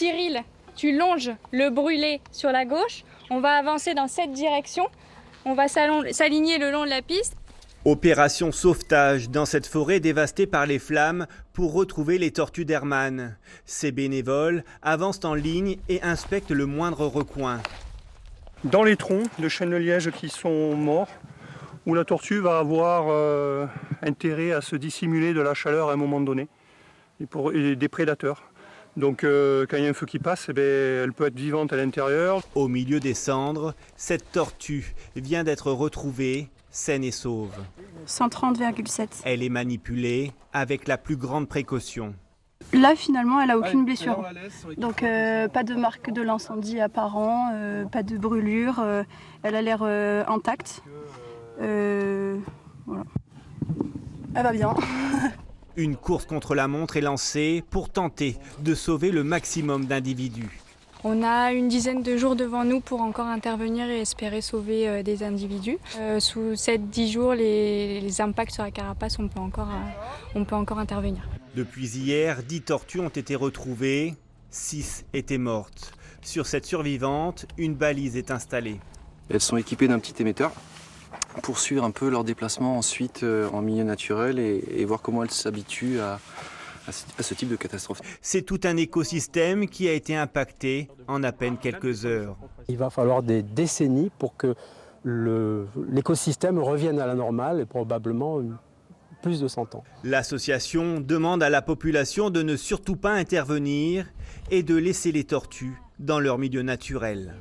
Cyril, tu longes le brûlé sur la gauche. On va avancer dans cette direction. On va s'aligner le long de la piste. Opération sauvetage dans cette forêt dévastée par les flammes pour retrouver les tortues d'Hermann. Ces bénévoles avancent en ligne et inspectent le moindre recoin. Dans les troncs de chênes de liège qui sont morts, où la tortue va avoir intérêt à se dissimuler de la chaleur à un moment donné, et des prédateurs. Donc quand il y a un feu qui passe, elle peut être vivante à l'intérieur. Au milieu des cendres, cette tortue vient d'être retrouvée, saine et sauve. 130,7. Elle est manipulée avec la plus grande précaution. Là, finalement, elle n'a aucune blessure. Donc, pas de marque de l'incendie apparent, pas de brûlure. Elle a l'air intacte. Voilà. Elle va bien. Une course contre la montre est lancée pour tenter de sauver le maximum d'individus. On a une dizaine de jours devant nous pour encore intervenir et espérer sauver des individus. Sous 7-10 jours, les impacts sur la carapace, on peut encore intervenir. Depuis hier, 10 tortues ont été retrouvées, 6 étaient mortes. Sur cette survivante, une balise est installée. Elles sont équipées d'un petit émetteur pour suivre un peu leur déplacement ensuite en milieu naturel et voir comment elles s'habituent à ce type de catastrophe. C'est tout un écosystème qui a été impacté en à peine quelques heures. Il va falloir des décennies pour que l'écosystème revienne à la normale et probablement plus de 100 ans. L'association demande à la population de ne surtout pas intervenir et de laisser les tortues dans leur milieu naturel.